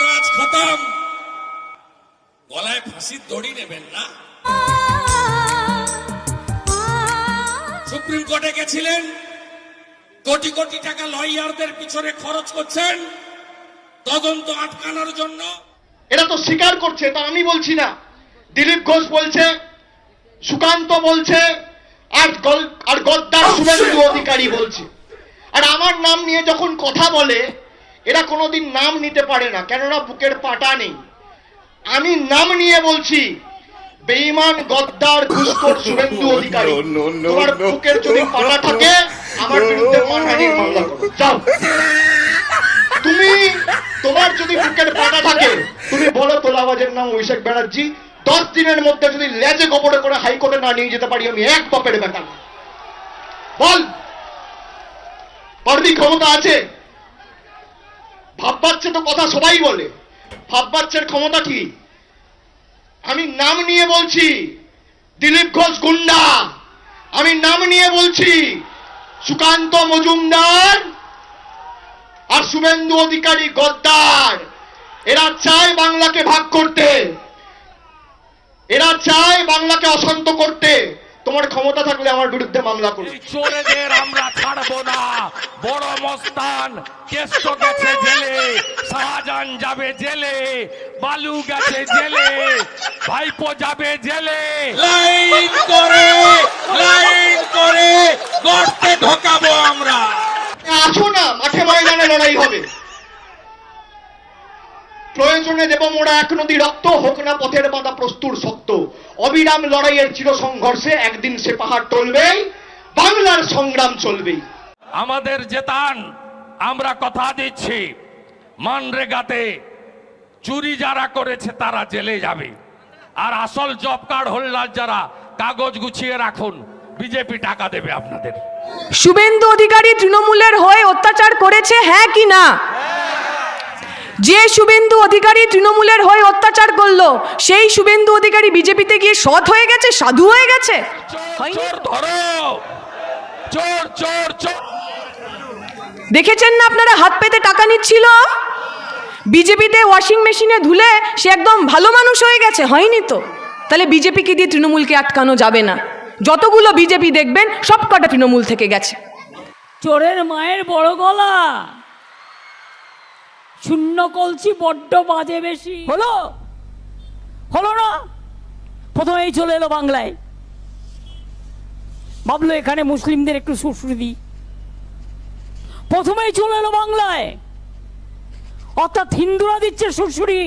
রাজ খতম, গলায় ফাঁসির দড়ি নেবেন না। সুপ্রিম কোর্টে গেছিলেন, কোটি কোটি টাকা লয়ারদের পিছনে খরচ করছেন তদন্ত আটকানোর জন্য। এরা তো স্বীকার করছে, তা আমি বলছি না। দিলীপ ঘোষ বলছে, সুকান্ত বলছে, আর গদ্দার শুভেন্দু অধিকারী বলছে। আর আমার নাম নিয়ে যখন কথা বলে, এরা কোনোদিন নাম নিতে পারে না, কেননা বুকের পাটা নেই। আমি নাম নিয়ে বলছি, বেঈমান গদ্দার ঘুষখোর শুভেন্দু অধিকারী, তোমার বুকের যদি পাটা থাকে আমার বিরুদ্ধে মানহানির মামলা করো, যাও। তুমি, তোমার যদি বুকের পাটা থাকে তুমি বলো তোলাবাজের নাম অভিষেক ব্যানার্জি, 10 দিনের মধ্যে যদি লেজে গোবরে করে হাইকোর্টে না নিয়ে যেতে পারি আমি এক বাপের বেটা। বল, পারবি? ক্ষমতা আছে? ভাববাচ্চে তো কথা সবাই বলে, ভাববাচ্চের ক্ষমতা কি? আমি নাম নিয়ে বলছি দিলীপ ঘোষ গুন্ডা, আমি নাম নিয়ে বলছি সুকান্ত মজুমদার আর শুভেন্দু অধিকারী গদ্দার। এরা চায় বাংলাকে ভাগ করতে, এরা চায় বাংলাকে অশান্ত করতে। তোমার ক্ষমতা থাকলে আমার বিরুদ্ধে মামলা করো। চোরেদের আমরা ছাড়বো না। বড় মস্তান কেষ্ট গেছে জেলে, শাহজাহান যাবে জেলে, বালু গেছে জেলে, ভাইপো যাবে জেলে। লাইন করে গর্তে ঢোকাবো আমরা। আসো না, মাঠে ময়দানে লড়াই হবে। প্রয়োজনে দেব মোড়া এক নদী রক্ত, হোক না পথের বাঁধা প্রস্তুর শক্ত। অবিরাম লড়াইয়ের চির সংঘর্ষে একদিন সে পাহাড় টলবেই, বাংলার সংগ্রাম চলবেই। আমাদের জেতান, আমরা কথা দিচ্ছি, মানরেগাতে চুরি যারা করেছে তারা জেলে যাবে। আর আসল জব কার্ড হোল্ডার যারা, কাগজ গুছিয়ে রাখুন, বিজেপি টাকা দেবে আপনাদের। শুভেন্দু অধিকারী তৃণমূলের হয়ে অত্যাচার করেছে, হ্যাঁ কি না? যে শুভেন্দু অধিকারী তৃণমূলের হয়ে অত্যাচার করলো, সেই শুভেন্দু অধিকারী বিজেপিতে গিয়ে সৎ হয়ে গেছে, সাধু হয়ে গেছে? চোর ধরো, চোর চোর চোর। দেখেছেন না আপনারা, হাত পেতে টাকা নিচ্ছিল। বিজেপিতে ওয়াশিং মেশিনে ধুলে সে একদম ভালো মানুষ হয়ে গেছে, হয়নি তো? তাহলে বিজেপিকে দিয়ে তৃণমূলকে আটকানো যাবে না। যতগুলো বিজেপি দেখবেন সব কটা তৃণমূল থেকে গেছে। চোরের মায়ের বড় গলা, শূন্য কলসি বড্ড বাজে বেশি। হলো হলো না? প্রথমেই চলে এলো বাংলায়, ভাবলো এখানে মুসলিমদের একটু সুরসুরি দিই, প্রথমেই চলে এলো বাংলায়। অর্থাৎ হিন্দুরা দিচ্ছে সুরসুরি,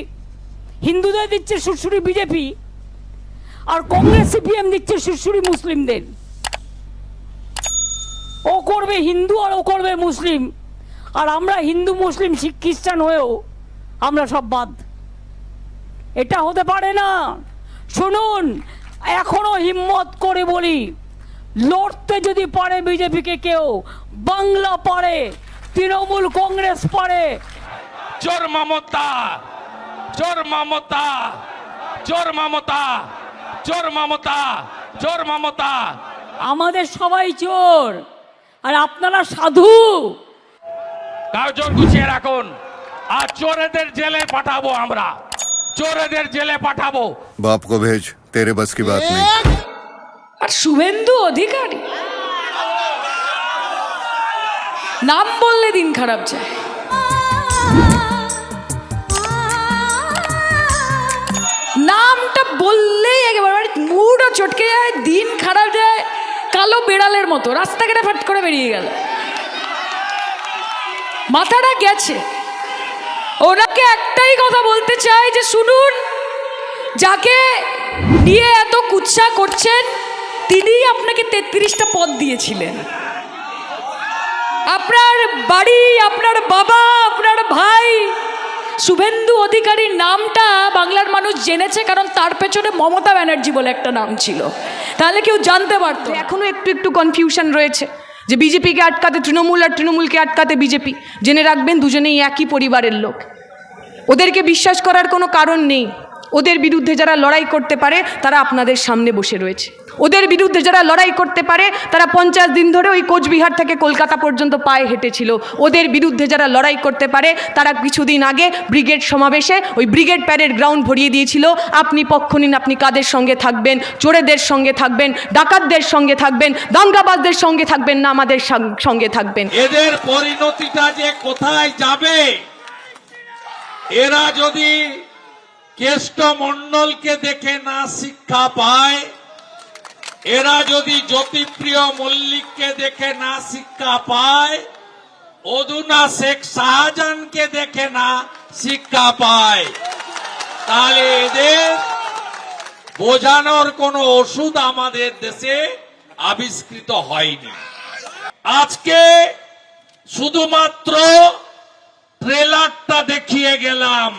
হিন্দুদের দিচ্ছে সুরসুরি বিজেপি, আর কংগ্রেস সিপিএম দিচ্ছে সুরসুরি মুসলিমদের। ও করবে হিন্দু আর ও করবে মুসলিম, আর আমরা হিন্দু মুসলিম শিখ খ্রিস্টান হয়েও আমরা সব বাদ। এটা হতে পারে না। শুনুন, এখনো হিম্মত করে বলি, লড়তে যদি পারে বিজেপিকে কেউ, বাংলা পারে, তৃণমূল কংগ্রেস পারে। চোর মমতা, চোর মমতা, চোর মমতা, চোর মমতা, চোর মমতা। আমাদের সবাই চোর আর আপনারা সাধু। কাগজ গুছিয়ে রাখুন, আর চোরেদের জেলে পাঠাবো আমরা, চোরেদের জেলে পাঠাবো। बाप को भेज, तेरे बस की बात नहीं। আর শুভেন্দু অধিকারী নাম বললে দিন খারাপ যায়। নামটা বললেই একেবারে মুডও চটকে যায়, দিন খারাপ যায়, কালো বেড়ালের মতো রাস্তাঘাটে ফাট করে বেরিয়ে গেল। মাথাটা গেছে। ওনাকে একটাই কথা বলতে চাই যে শুনুন, যাকে নিয়ে এত কুৎসা করছেন তিনি আপনাকে 33টা পদ দিয়েছিলেন। আপনার বাড়ি, আপনার বাবা, আপনার ভাই শুভেন্দু অধিকারীর নামটা বাংলার মানুষ জেনেছে কারণ তার পেছনে মমতা ব্যানার্জি বলে একটা নাম ছিল, তাহলে কেউ জানতে পারতো। এখনো একটু একটু কনফিউশন রয়েছে যে বিজেপিকে আটকাতে তৃণমূল আর তৃণমূলকে আটকাতে বিজেপি। জেনে রাখবেন দুজনেই একই পরিবারের লোক, ওদেরকে বিশ্বাস করার কোনো কারণ নেই। ওদের বিরুদ্ধে যারা লড়াই করতে পারে তারা আপনাদের সামনে বসে রয়েছে। ওদের বিরুদ্ধে যারা লড়াই করতে পারে তারা 50 দিন ধরে ওই কোচবিহার থেকে কলকাতা পর্যন্ত পায়ে হেঁটেছিল। ওদের বিরুদ্ধে যারা লড়াই করতে পারে তারা কিছুদিন আগে ব্রিগেড সমাবেশে ওই ব্রিগেড প্যারেড গ্রাউন্ড ভরিয়ে দিয়েছিল। আপনি পক্ষ নিন, আপনি কাদের সঙ্গে থাকবেন? চোরেদের সঙ্গে থাকবেন, ডাকাতদের সঙ্গে থাকবেন, দাঙ্গাবাজদের সঙ্গে থাকবেন, না আমাদের সঙ্গে থাকবেন? এদের পরিণতিটা যে কোথায় যাবে, এরা যদি কেষ্ট মণ্ডলকে দেখে না শিক্ষা পায়, এরা যদি জ্যোতিপ্রিয় মল্লিককে দেখে না শিক্ষা পায়, অদুনা শেখ শাহজাহানকে দেখে না শিক্ষা পায়, তাহলে এদের বোঝানোর কোনো ওষুধ আমাদের দেশে আবিষ্কৃত হয়নি। আজকে শুধুমাত্র ট্রেলারটা দেখিয়ে গেলাম।